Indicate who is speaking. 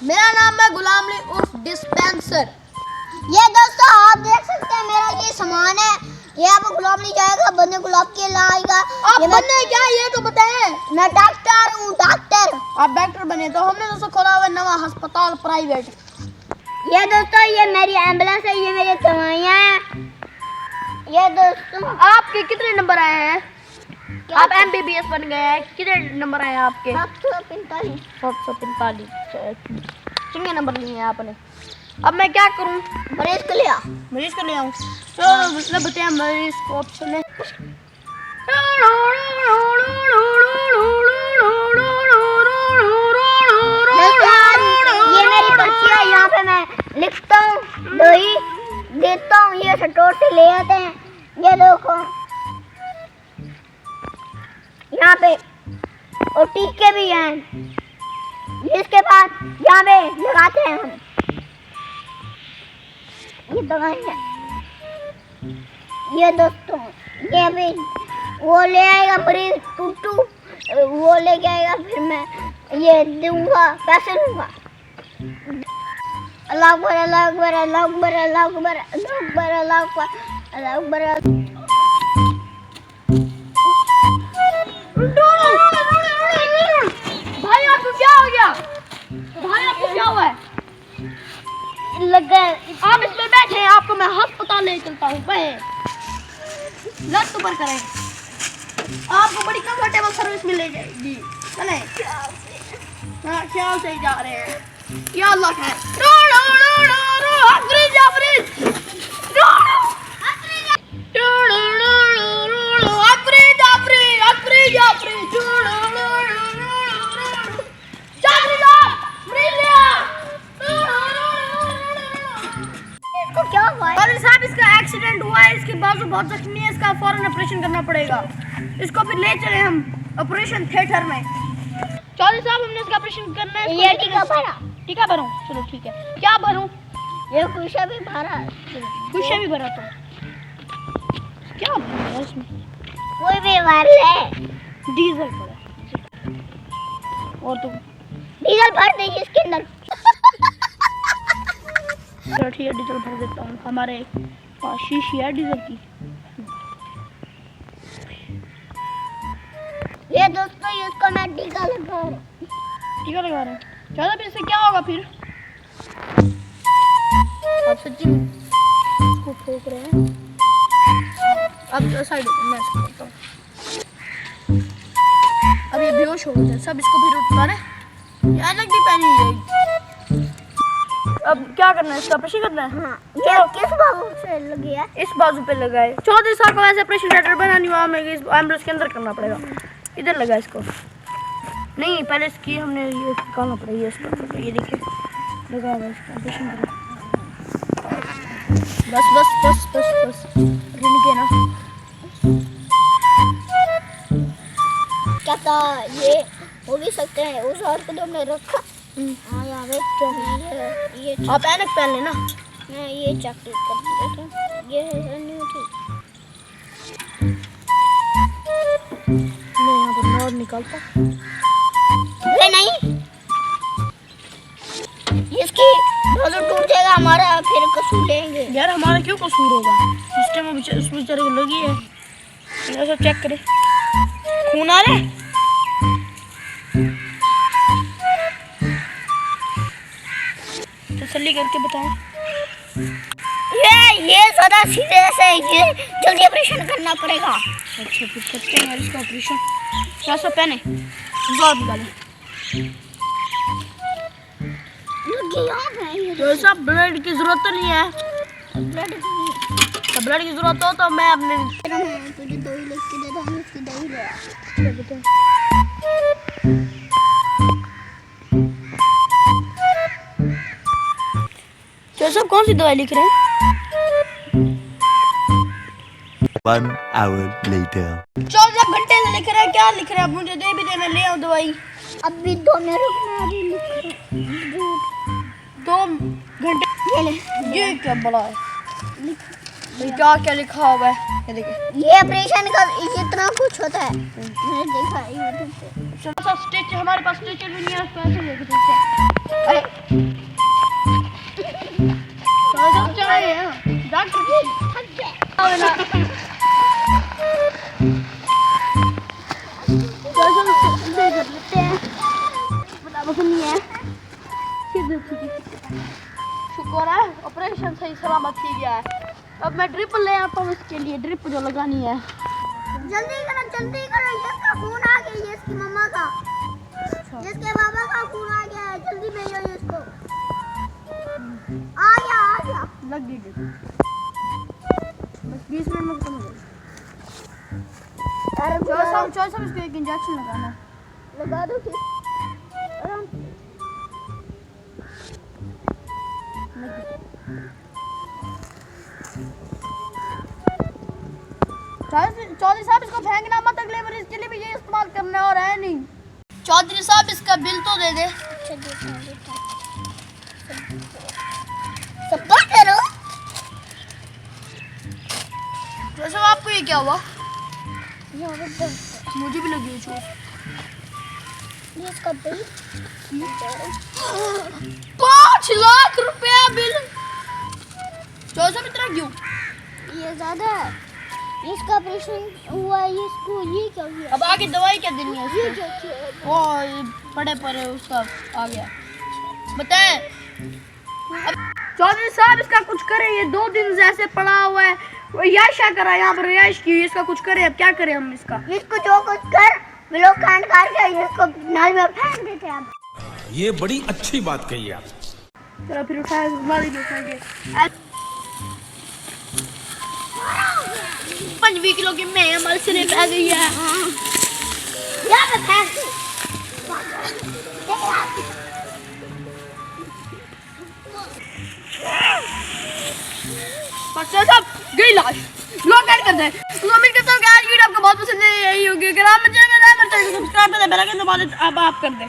Speaker 1: मेरा नाम है गुलाम अली उर्फ डिस्पेंसर।
Speaker 2: ये दोस्तों आप देख सकते हैं मेरा ये सामान है। ये आपको गुलाम अली जाएगा, बंदे गुलाब के लाएगा।
Speaker 1: आप बने क्या ये तो बताएं।
Speaker 2: मैं डॉक्टर हूँ, डॉक्टर।
Speaker 1: आप डॉक्टर बने तो हमने दोस्तों खोला हुआ नवा अस्पताल प्राइवेट।
Speaker 2: ये दोस्तों ये मेरी एम्बुलेंस है, ये मेरी दवाइयाँ हैं। ये दोस्तों
Speaker 1: आपके कितने नंबर आए हैं? आप MBBS बन गए हैं, कितने नंबर आए हैं आपके?
Speaker 2: 745।
Speaker 1: 745 कितने नंबर लिए हैं आपने? अब मैं क्या करूं?
Speaker 2: मरीज को ले आ।
Speaker 1: मरीज को ले आऊं? तो मतलब बताया मरीज को ऑप्शन है।
Speaker 2: ये मेरी पर्ची है, यहाँ पे मैं लिखता हूँ, दवाई देता हूँ। ये स्टोर से ले आते हैं। ये देखो यहाँ पे और टीके भी हैं। इसके बाद यहाँ पे लगाते हैं हम। ये दवाई है। ये दोस्तों ये भी वो ले आएगा मरीज टूटू, वो लेके आएगा, फिर मैं ये दूंगा, पैसे दूंगा। अल्लाह अकबर, अल्लाह अकबर, अल्लाह अकबर, अल्लाह अकबर, अल्लाह अकबर, अल्लाह अकबर, अल्लाह अकबर।
Speaker 1: भाई आपको क्या हो गया? भाई आपको क्या हुआ है?
Speaker 2: लगा
Speaker 1: आप इसमें बैठे हैं, आपको मैं अस्पताल ले चलता हूँ। लत ऊपर करें, आपको बड़ी कंफर्टेबल सर्विस मिल जाएगी। चले हाँ ख्याल से ही जा रहे हैं। या अल्लाह है। रो रो रो रो रो अफरीज अफरीज रो रो अफरीज रो रो रो रो रो अफरीज अफरीज अफरीज अफरीज रो रो रो रो रो चादरी साहब मरीज रो रो रो।
Speaker 2: इसको क्या हुआ है?
Speaker 1: डॉक्टर साहब इसका एक्सीडेंट हुआ है, इसके बाजू बहुत जख्मी है, इसका फौरन ऑपरेशन करना पड़ेगा। इसको फिर ले चले हम ऑपरेशन थिएटर में। चौधरी साहब हमने इसका ऑपरेशन करना है।
Speaker 2: ये टीका भरा।
Speaker 1: टीका भरूं? चलो ठीक है। क्या भरूं?
Speaker 2: ये खुशा भी भरा।
Speaker 1: खुशे भी भरा तो क्या भरा इसमें?
Speaker 2: कोई भी भर ले।
Speaker 1: डीजल भरा और तो
Speaker 2: डीजल भर दे इसके अंदर।
Speaker 1: चलो ठीक है डीजल भर देता हूँ। हमारे पास शीशी है डीजल की।
Speaker 2: ये दोस्तों इसको मैं टीका लगा रहा हूँ।
Speaker 1: टीका लगा रहे हैं। ज़्यादा फिर इससे क्या होगा फिर? अब सच्ची इसको ठोक रहे हैं। अब साइड मैं इसको करता हूँ। अब ये बेहोश हो गए सब, इसको फिर उठा रहे। ये अलग भी पहनी है। अब क्या करना है? इसका ऑपरेशन करना है।
Speaker 2: हाँ, ये किस बाजू से लगी है?
Speaker 1: इस बाजू पे लगा है। चौधरी साहब को वैसे ऑपरेशन थिएटर बना नहीं हुआ, हमें इस एम्बुलेंस के अंदर करना पड़ेगा। इधर लगा इसको नहीं, पहले इसकी हमने ये निकालना पड़ेगा। इसको ये देखिए लगा हुआ इसका ऑपरेशन करो। बस बस बस बस बस के ना।
Speaker 2: क्या था ये हो भी सकते हैं। उस और को हमने रखा। हाँ यार ये
Speaker 1: आप ऐनक पहन लेना।
Speaker 2: मैं ये चेक कर देता। ये नहीं ठीक।
Speaker 1: मैं यहाँ पर नॉड निकालता।
Speaker 2: वे नहीं, इसकी बाजू टूट जाएगा हमारा, फिर कसूर लेंगे।
Speaker 1: यार हमारा क्यों कसूर होगा? सिस्टम में उस बेचारे को लगी है। ऐसा चेक करे, खून आ रहा है। तसल्ली करके बताएं।
Speaker 2: ये ज़्यादा सीरियस है, ये जल्दी ऑपरेशन करना पड़ेगा।
Speaker 1: अच्छा फिर करते हैं यार इसका ऑपरेशन। क्या सब पहने जोर निकाले। तो सब ब्लड की जरूरत तो नहीं है। ब्लड की जरूरत हो तो मैं अपने
Speaker 2: तुझे दवाई लिख के दे दूँ, उसकी दवाई ले आ।
Speaker 1: तो सब कौन सी दवाई लिख रहे हैं?
Speaker 3: 1 hour later.
Speaker 1: 14 घंटे से लिख रहे हैं। क्या लिख रहे हैं? मुझे दे भी दे, मैं ले आऊँ दवाई।
Speaker 2: अभी 2 मिनट अभी लिख
Speaker 1: 2 घंटे। ये क्या बड़ा है? क्या क्या लिखा हुआ है ये देखिए।
Speaker 2: ये ऑपरेशन का इतना कुछ होता है, मैंने देखा यूट्यूब पे।
Speaker 1: चलो स्टिच, हमारे पास स्टिचर भी नहीं है, पैसे लेके देते हैं। अरे चलो चलाइए डॉक्टर थक गया ना। चलो दे देते हैं, बता नहीं है। शुक्र है ऑपरेशन सही सलामत ही गया है। अब मैं ड्रिप ले आता हूँ इसके लिए, ड्रिप जो लगानी है।
Speaker 2: जल्दी करो, इसका खून आ गया, ये इसकी मम्मा का, इसके बाबा का खून आ गया है, जल्दी भेजो इसको। आ गया
Speaker 1: लग गई बस 20 मिनट में खत्म हो जाएगी। चलो इसको एक इंजेक्शन लगाना,
Speaker 2: लगा दो फिर।
Speaker 1: चौधरी साहब इसको फेंकना मत, अगले मरीज के लिए भी ये इस्तेमाल करना और है नहीं। चौधरी साहब इसका बिल तो दे दे।
Speaker 2: सबका करो।
Speaker 1: वैसे आपको ये क्या हुआ? मुझे भी लगी चोट।
Speaker 2: ये इसका बिल
Speaker 1: 5 लाख रुपया बिल। चौधरी साहब इतना क्यों?
Speaker 2: ये ज्यादा है, इसका ऑपरेशन हुआ है, इसको ये क्या हुआ?
Speaker 1: अब आगे दवाई क्या देनी है
Speaker 2: ये
Speaker 1: इसको?
Speaker 2: क्या
Speaker 1: वो पड़े पर उसका आ गया, बताएं। चौधरी साहब इसका कुछ करें, ये 2 दिन से ऐसे पड़ा हुआ है, याशा करा यहाँ पर रिहाइश की, इसका कुछ करें। अब क्या करें हम इसका?
Speaker 2: इसको जो कुछ कर, वो लोग कांड करके इसको नाली में फेंक देते हैं।
Speaker 4: ये बड़ी अच्छी बात कही आप।
Speaker 1: चलो फिर उठाए, नाली में फेंके। 5 किलो की मैं हमारे सिरे पे आ गई है।
Speaker 2: यहाँ पे फेंक दे।
Speaker 1: साहब गई लाश, लॉक कर दे। उम्मीद करता हूँ कि आज वीडियो आपको बहुत पसंद है, यही होगी। अगर आप मुझे सब्सक्राइब कर दे, बेल आइकन दबा दे, अब आप कर दे।